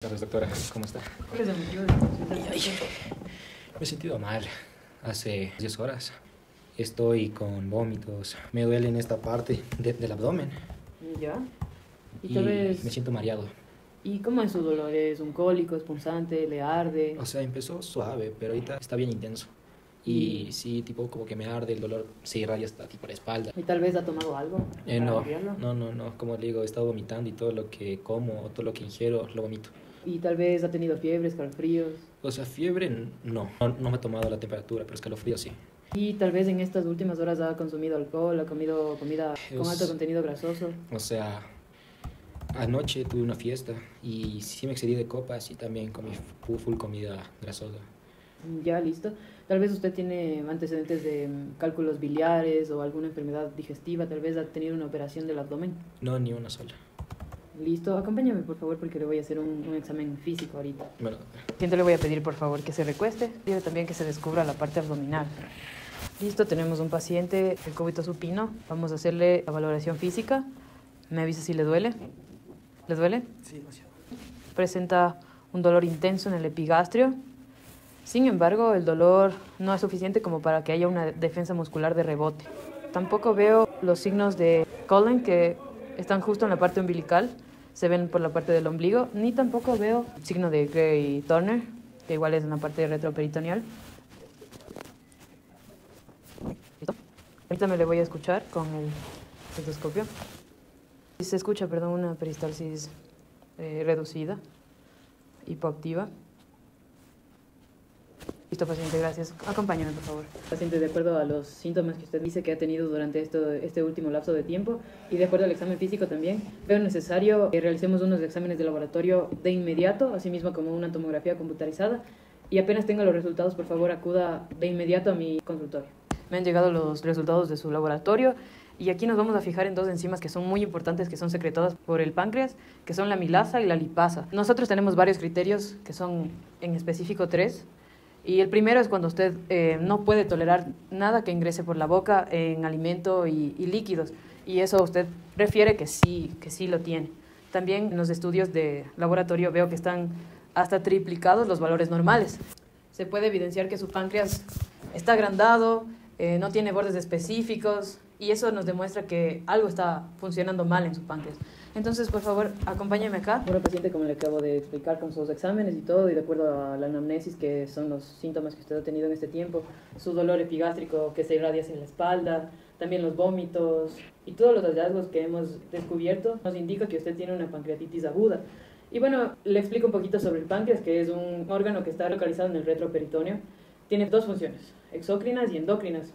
Buenas tardes, doctora. ¿Cómo está? ¿Cuál es el motivo de la consulta? Ay, me he sentido mal hace 10 horas. Estoy con vómitos. Me duele en esta parte del abdomen. ¿Ya? Y tal vez... me siento mareado. ¿Y cómo es su dolor? ¿Es un cólico, es punzante, le arde? O sea, empezó suave, pero ahorita está bien intenso. Y sí, tipo como que me arde, el dolor se irradia hasta tipo la espalda. ¿Y tal vez ha tomado algo para No, aliviarlo? no. Como le digo, he estado vomitando y todo lo que como o todo lo que ingiero lo vomito. ¿Y tal vez ha tenido fiebre, escalofríos? O sea, fiebre no me ha tomado la temperatura, pero escalofrío sí. ¿Y tal vez en estas últimas horas ha consumido alcohol, ha comido comida con alto contenido grasoso? O sea, anoche tuve una fiesta y sí me excedí de copas y también comí full comida grasosa. Ya, listo. Tal vez usted tiene antecedentes de cálculos biliares o alguna enfermedad digestiva, tal vez ha tenido una operación del abdomen. No, ni una sola. Listo, acompáñame por favor porque le voy a hacer un examen físico ahorita. Bueno, Siento le voy a pedir por favor que se recueste, pide también que se descubra la parte abdominal. Listo, tenemos un paciente, el cúbito supino, vamos a hacerle la valoración física. Me avisa si le duele. ¿Le duele? sí, demasiado. Presenta un dolor intenso en el epigastrio. Sin embargo, el dolor no es suficiente como para que haya una defensa muscular de rebote. Tampoco veo los signos de Collen que están justo en la parte umbilical, se ven por la parte del ombligo, ni tampoco veo el signo de Gray-Turner, que igual es en la parte retroperitoneal. ¿Listo? Ahorita me le voy a escuchar con el estetoscopio. Se escucha, perdón, una peristalsis reducida, hipoactiva. Listo, paciente, gracias. Acompáñame, por favor. Paciente, de acuerdo a los síntomas que usted dice que ha tenido durante este último lapso de tiempo y de acuerdo al examen físico también, veo necesario que realicemos unos exámenes de laboratorio de inmediato, asimismo como una tomografía computarizada, y apenas tenga los resultados, por favor, acuda de inmediato a mi consultorio. Me han llegado los resultados de su laboratorio y aquí nos vamos a fijar en dos enzimas que son muy importantes, que son secretadas por el páncreas, que son la amilasa y la lipasa. Nosotros tenemos varios criterios, que son en específico 3. Y el primero es cuando usted no puede tolerar nada que ingrese por la boca en alimento y líquidos. Y eso usted refiere que sí lo tiene. También en los estudios de laboratorio veo que están hasta triplicados los valores normales. Se puede evidenciar que su páncreas está agrandado, no tiene bordes específicos y eso nos demuestra que algo está funcionando mal en su páncreas. Entonces, por favor, acompáñeme acá. Bueno, paciente, como le acabo de explicar con sus exámenes y todo, y de acuerdo a la anamnesis, que son los síntomas que usted ha tenido en este tiempo, su dolor epigástrico que se irradia hacia la espalda, también los vómitos y todos los hallazgos que hemos descubierto, nos indica que usted tiene una pancreatitis aguda. Y bueno, le explico un poquito sobre el páncreas, que es un órgano que está localizado en el retroperitoneo. Tiene dos funciones, exócrinas y endócrinas.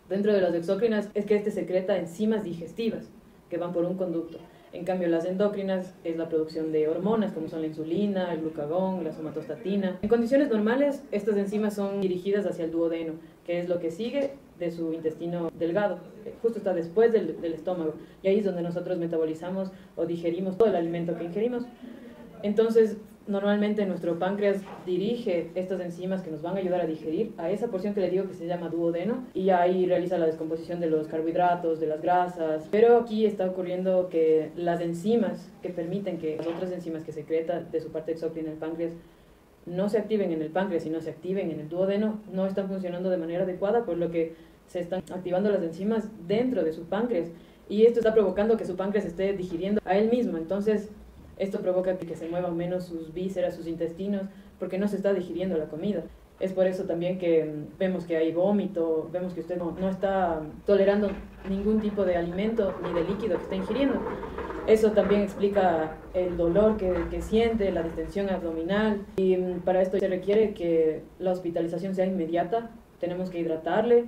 Dentro de las exócrinas es que este secreta enzimas digestivas que van por un conducto. En cambio, las endócrinas es la producción de hormonas como son la insulina, el glucagón, la somatostatina. En condiciones normales, estas enzimas son dirigidas hacia el duodeno, que es lo que sigue de su intestino delgado. Justo está después del estómago. Y ahí es donde nosotros metabolizamos o digerimos todo el alimento que ingerimos. Entonces, normalmente nuestro páncreas dirige estas enzimas que nos van a ayudar a digerir a esa porción que le digo que se llama duodeno y ahí realiza la descomposición de los carbohidratos, de las grasas. Pero aquí está ocurriendo que las enzimas que permiten que las otras enzimas que secreta de su parte exócrina en el páncreas no se activen en el páncreas, sino se activen en el duodeno, no están funcionando de manera adecuada, por lo que se están activando las enzimas dentro de su páncreas y esto está provocando que su páncreas esté digiriendo a él mismo. Entonces, esto provoca que se muevan menos sus vísceras, sus intestinos, porque no se está digiriendo la comida. Es por eso también que vemos que hay vómito, vemos que usted no está tolerando ningún tipo de alimento ni de líquido que está ingiriendo. Eso también explica el dolor que siente, la distensión abdominal. Y para esto se requiere que la hospitalización sea inmediata. Tenemos que hidratarle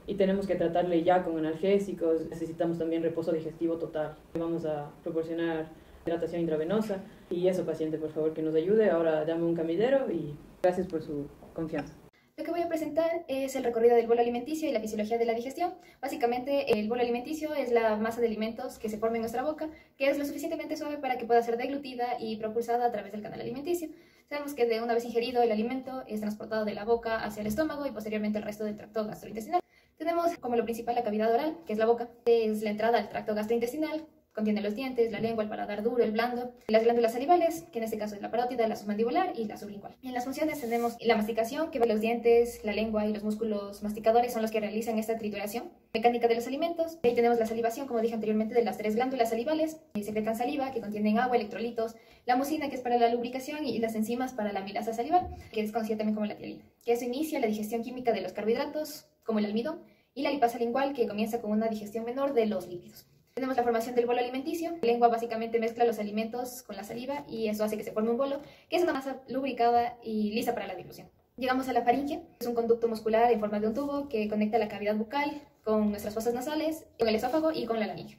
y tenemos que tratarle ya con analgésicos. Necesitamos también reposo digestivo total. Vamos a proporcionar hidratación intravenosa y eso, paciente, por favor, que nos ayude. Ahora llame un camillero y gracias por su confianza. Lo que voy a presentar es el recorrido del bolo alimenticio y la fisiología de la digestión. Básicamente, el bolo alimenticio es la masa de alimentos que se forma en nuestra boca, que es lo suficientemente suave para que pueda ser deglutida y propulsada a través del canal alimenticio. Sabemos que de una vez ingerido el alimento es transportado de la boca hacia el estómago y posteriormente el resto del tracto gastrointestinal. Tenemos como lo principal la cavidad oral, que es la boca, es la entrada al tracto gastrointestinal, contiene los dientes, la lengua, el paladar duro, el blando, las glándulas salivales, que en este caso es la parótida, la submandibular y la sublingual. En las funciones tenemos la masticación, que va los dientes, la lengua y los músculos masticadores son los que realizan esta trituración mecánica de los alimentos. Ahí tenemos la salivación, como dije anteriormente, de las tres glándulas salivales, que secretan saliva, que contienen agua, electrolitos, la mucina, que es para la lubricación, y las enzimas para la amilasa salival, que es conocida también como la tialina, que eso inicia la digestión química de los carbohidratos, como el almidón, y la lipasa lingual, que comienza con una digestión menor de los lípidos. Tenemos la formación del bolo alimenticio. La lengua básicamente mezcla los alimentos con la saliva y eso hace que se forme un bolo, que es una masa lubricada y lisa para la deglución. Llegamos a la faringe, es un conducto muscular en forma de un tubo que conecta la cavidad bucal con nuestras fosas nasales, con el esófago y con la laringe.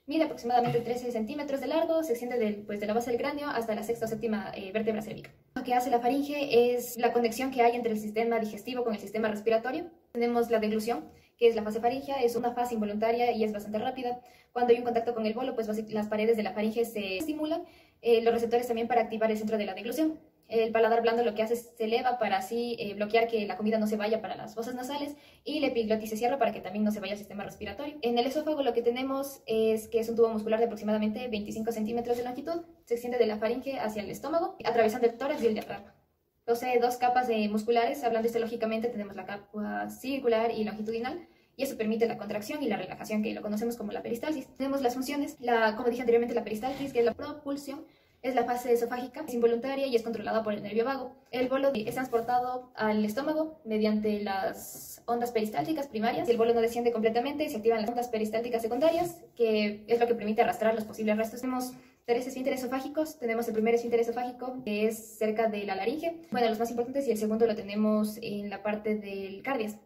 Mide aproximadamente 13 centímetros de largo, se extiende de la base del cráneo hasta la sexta o séptima vértebra cérvica. Lo que hace la faringe es la conexión que hay entre el sistema digestivo con el sistema respiratorio. Tenemos la deglución, que es la fase faríngea, es una fase involuntaria y es bastante rápida. Cuando hay un contacto con el bolo, pues las paredes de la faringe se estimulan, los receptores también para activar el centro de la deglución. El paladar blando lo que hace es se eleva para así bloquear que la comida no se vaya para las fosas nasales, y la epiglotis se cierra para que también no se vaya al sistema respiratorio. En el esófago lo que tenemos es que es un tubo muscular de aproximadamente 25 centímetros de longitud, se extiende de la faringe hacia el estómago, atravesando el tórax y el diafragma. Posee dos capas musculares. Hablando histológicamente, tenemos la capa circular y longitudinal, y eso permite la contracción y la relajación, que lo conocemos como la peristalsis. Tenemos las funciones, como dije anteriormente, la peristalsis, que es la propulsión, es la fase esofágica, es involuntaria y es controlada por el nervio vago. El bolo es transportado al estómago mediante las ondas peristálticas primarias. Si el bolo no desciende completamente, se activan las ondas peristálticas secundarias, que es lo que permite arrastrar los posibles restos. Tenemos tres esfínteres esofágicos. Tenemos el primer esfínter esofágico, que es cerca de la laringe, bueno, los más importantes, y el segundo lo tenemos en la parte del cardias.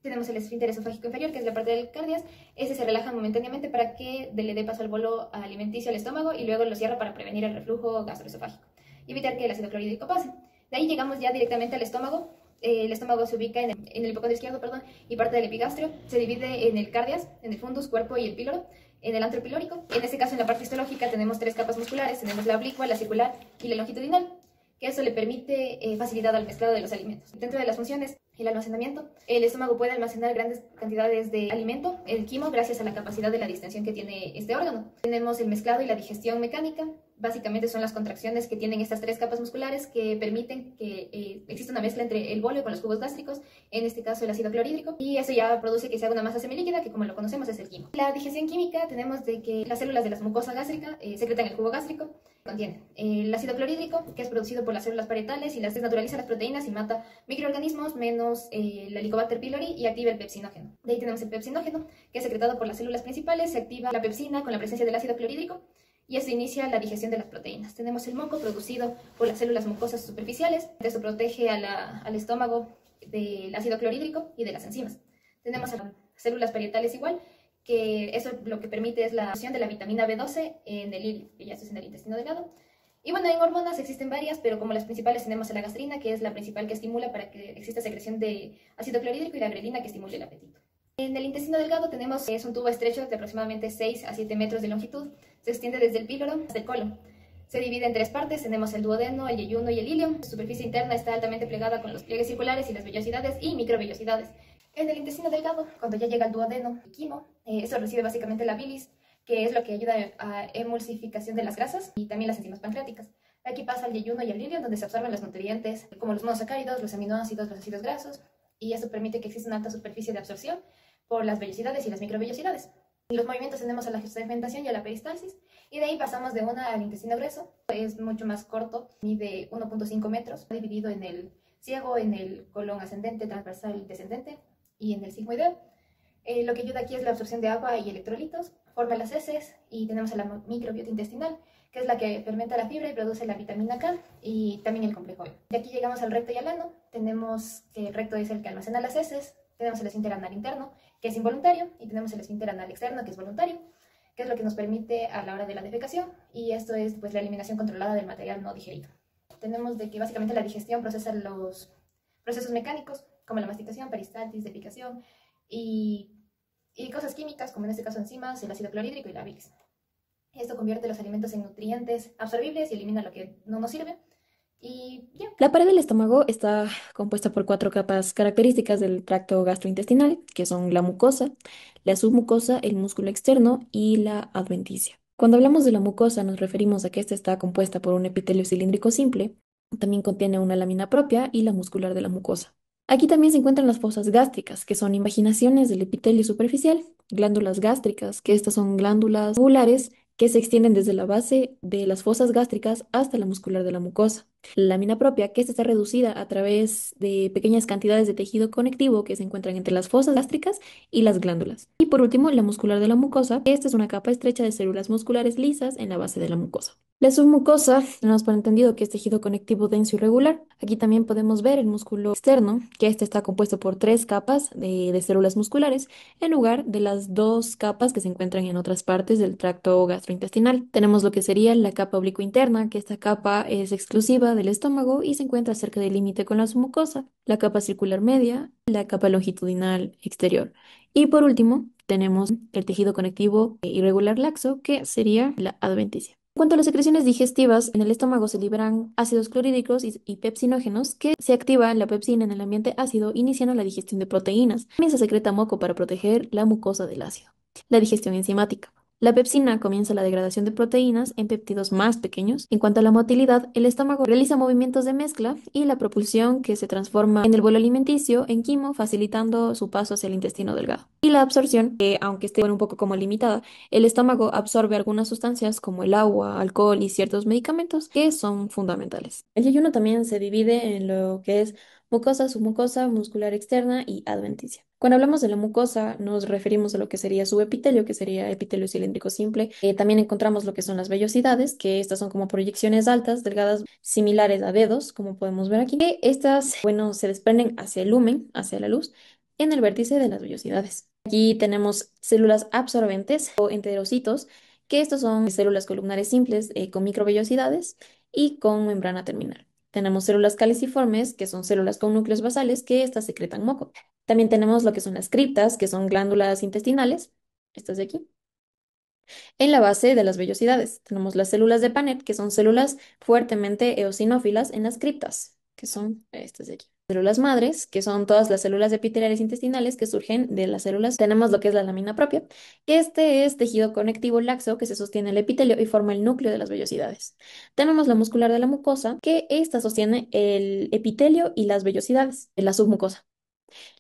Tenemos el esfínter esofágico inferior, que es la parte del cardias. Ese se relaja momentáneamente para que le dé paso al bolo alimenticio al estómago, y luego lo cierra para prevenir el reflujo gastroesofágico y evitar que el ácido clorhídrico pase. De ahí llegamos ya directamente al estómago. El estómago se ubica en el hipocondrio izquierdo, y parte del epigastrio. Se divide en el cardias, en el fundus, cuerpo y el píloro, en el antro pilórico. En este caso, en la parte histológica, tenemos tres capas musculares. Tenemos la oblicua, la circular y la longitudinal, que eso le permite facilidad al mezclado de los alimentos. Dentro de las funciones, el almacenamiento. El estómago puede almacenar grandes cantidades de alimento, el quimo, gracias a la capacidad de la distensión que tiene este órgano. Tenemos el mezclado y la digestión mecánica. Básicamente son las contracciones que tienen estas tres capas musculares que permiten que exista una mezcla entre el bolo con los jugos gástricos, en este caso el ácido clorhídrico, y eso ya produce que se haga una masa semilíquida, que como lo conocemos es el quimo. La digestión química, tenemos de que las células de la mucosa gástrica secretan el jugo gástrico. Contiene el ácido clorhídrico, que es producido por las células parietales y las desnaturaliza las proteínas y mata microorganismos, menos el Helicobacter pylori, y activa el pepsinógeno. De ahí tenemos el pepsinógeno, que es secretado por las células principales. Se activa la pepsina con la presencia del ácido clorhídrico, y eso inicia la digestión de las proteínas. Tenemos el moco, producido por las células mucosas superficiales. Esto protege al estómago del ácido clorhídrico y de las enzimas. Tenemos a las células parietales igual, que eso lo que permite es la absorción de la vitamina B12 en el hilo, que ya esto es en el intestino delgado. Y bueno, en hormonas existen varias, pero como las principales tenemos a la gastrina, que es la principal que estimula para que exista secreción de ácido clorhídrico, y la grelina, que estimula el apetito. En el intestino delgado tenemos es un tubo estrecho de aproximadamente 6 a 7 metros de longitud. Se extiende desde el píloro hasta el colon. Se divide en tres partes. Tenemos el duodeno, el yeyuno y el ilium. Su superficie interna está altamente plegada con los pliegues circulares y las vellosidades y microvellosidades. En el intestino delgado, cuando ya llega el duodeno, el quimo, eso recibe básicamente la bilis, que es lo que ayuda a emulsificación de las grasas, y también las enzimas pancreáticas. Aquí pasa al yeyuno y al ilium, donde se absorben los nutrientes como los monosacáridos, los aminoácidos, los ácidos grasos, y eso permite que exista una alta superficie de absorción por las vellosidades y las microvellosidades. En los movimientos tenemos a la segmentación y a la peristalsis, y de ahí pasamos de una al intestino grueso. Es mucho más corto, mide 1.5 metros, dividido en el ciego, en el colon ascendente, transversal y descendente, y en el sigmoideo. Lo que ayuda aquí es la absorción de agua y electrolitos, forma las heces, y tenemos a la microbiota intestinal, que es la que fermenta la fibra y produce la vitamina K y también el complejo B. De aquí llegamos al recto y al ano. Tenemos que el recto es el que almacena las heces. Tenemos el esfínter anal interno, que es involuntario, y tenemos el esfínter anal externo, que es voluntario, que es lo que nos permite a la hora de la defecación, y esto es pues la eliminación controlada del material no digerido. Tenemos de que básicamente la digestión procesa los procesos mecánicos, como la masticación, peristaltis, defecación, y cosas químicas, como en este caso enzimas, el ácido clorhídrico y la bilis. Esto convierte los alimentos en nutrientes absorbibles y elimina lo que no nos sirve. Y ya. La pared del estómago está compuesta por cuatro capas características del tracto gastrointestinal, que son la mucosa, la submucosa, el músculo externo y la adventicia. Cuando hablamos de la mucosa, nos referimos a que esta está compuesta por un epitelio cilíndrico simple, también contiene una lámina propia y la muscular de la mucosa. Aquí también se encuentran las fosas gástricas, que son invaginaciones del epitelio superficial, glándulas gástricas, que estas son glándulas tubulares que se extienden desde la base de las fosas gástricas hasta la muscular de la mucosa. La lámina propia, que esta está reducida a través de pequeñas cantidades de tejido conectivo que se encuentran entre las fosas gástricas y las glándulas. Y por último, la muscular de la mucosa. Esta es una capa estrecha de células musculares lisas en la base de la mucosa. La submucosa, tenemos por entendido que es tejido conectivo denso y regular. Aquí también podemos ver el músculo externo, que este está compuesto por tres capas de células musculares, en lugar de las dos capas que se encuentran en otras partes del tracto gastrointestinal. Tenemos lo que sería la capa oblicua interna, que esta capa es exclusiva del estómago y se encuentra cerca del límite con la submucosa, la capa circular media, la capa longitudinal exterior. Y por último, tenemos el tejido conectivo irregular laxo, que sería la adventicia. En cuanto a las secreciones digestivas, en el estómago se liberan ácidos clorhídricos y pepsinógenos que se activa la pepsina en el ambiente ácido, iniciando la digestión de proteínas. También se secreta moco para proteger la mucosa del ácido. La digestión enzimática. La pepsina comienza la degradación de proteínas en péptidos más pequeños. En cuanto a la motilidad, el estómago realiza movimientos de mezcla y la propulsión que se transforma en el bolo alimenticio en quimo, facilitando su paso hacia el intestino delgado. Y la absorción, que aunque esté un poco como limitada, el estómago absorbe algunas sustancias como el agua, alcohol y ciertos medicamentos que son fundamentales. El ayuno también se divide en lo que es mucosa, submucosa, muscular externa y adventicia. Cuando hablamos de la mucosa, nos referimos a lo que sería su epitelio, que sería epitelio cilíndrico simple. También encontramos lo que son las vellosidades, que estas son como proyecciones altas, delgadas, similares a dedos, como podemos ver aquí. Que estas, bueno, se desprenden hacia el lumen, hacia la luz, en el vértice de las vellosidades. Aquí tenemos células absorbentes o enterocitos, que estos son células columnares simples con microvellosidades y con membrana terminal. Tenemos células caliciformes, que son células con núcleos basales, que estas secretan moco. También tenemos lo que son las criptas, que son glándulas intestinales, estas de aquí. En la base de las vellosidades tenemos las células de Paneth, que son células fuertemente eosinófilas en las criptas, que son estas de aquí. Células madres, que son todas las células epiteliales intestinales que surgen de las células. Tenemos lo que es la lámina propia, que este es tejido conectivo laxo que se sostiene el epitelio y forma el núcleo de las vellosidades. Tenemos la muscular de la mucosa, que esta sostiene el epitelio y las vellosidades de la submucosa.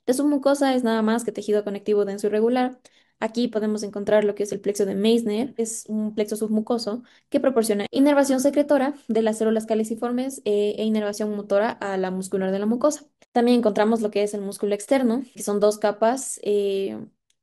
La submucosa es nada más que tejido conectivo denso y regular. Aquí podemos encontrar lo que es el plexo de Meissner, es un plexo submucoso que proporciona inervación secretora de las células caliciformes e inervación motora a la muscular de la mucosa. También encontramos lo que es el músculo externo, que son dos capas de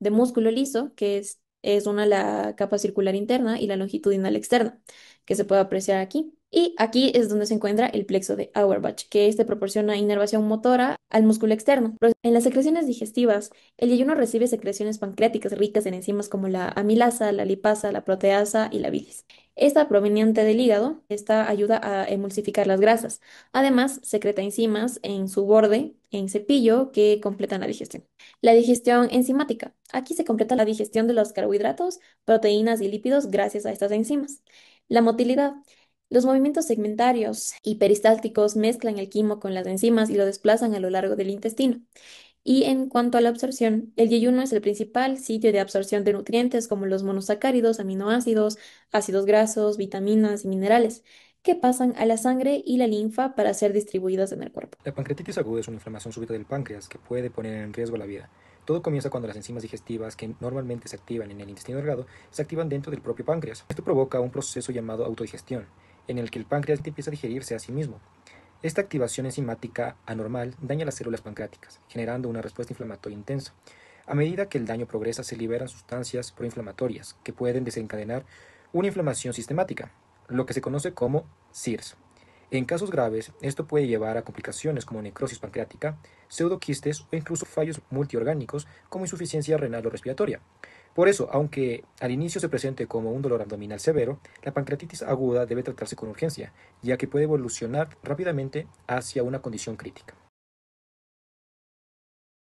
músculo liso, que es una la capa circular interna y la longitudinal externa, que se puede apreciar aquí. Y aquí es donde se encuentra el plexo de Auerbach, que este proporciona inervación motora al músculo externo. En las secreciones digestivas, el ayuno recibe secreciones pancreáticas ricas en enzimas como la amilasa, la lipasa, la proteasa y la bilis. Esta proveniente del hígado, esta ayuda a emulsificar las grasas. Además, secreta enzimas en su borde, en cepillo, que completan la digestión. La digestión enzimática. Aquí se completa la digestión de los carbohidratos, proteínas y lípidos gracias a estas enzimas. La motilidad. Los movimientos segmentarios y peristálticos mezclan el quimo con las enzimas y lo desplazan a lo largo del intestino. Y en cuanto a la absorción, el yeyuno es el principal sitio de absorción de nutrientes como los monosacáridos, aminoácidos, ácidos grasos, vitaminas y minerales, que pasan a la sangre y la linfa para ser distribuidas en el cuerpo. La pancreatitis aguda es una inflamación súbita del páncreas que puede poner en riesgo la vida. Todo comienza cuando las enzimas digestivas que normalmente se activan en el intestino delgado se activan dentro del propio páncreas. Esto provoca un proceso llamado autodigestión, en el que el páncreas empieza a digerirse a sí mismo. Esta activación enzimática anormal daña las células pancreáticas, generando una respuesta inflamatoria intensa. A medida que el daño progresa, se liberan sustancias proinflamatorias que pueden desencadenar una inflamación sistemática, lo que se conoce como CIRS. En casos graves, esto puede llevar a complicaciones como necrosis pancreática, pseudoquistes o incluso fallos multiorgánicos como insuficiencia renal o respiratoria. Por eso, aunque al inicio se presente como un dolor abdominal severo, la pancreatitis aguda debe tratarse con urgencia, ya que puede evolucionar rápidamente hacia una condición crítica.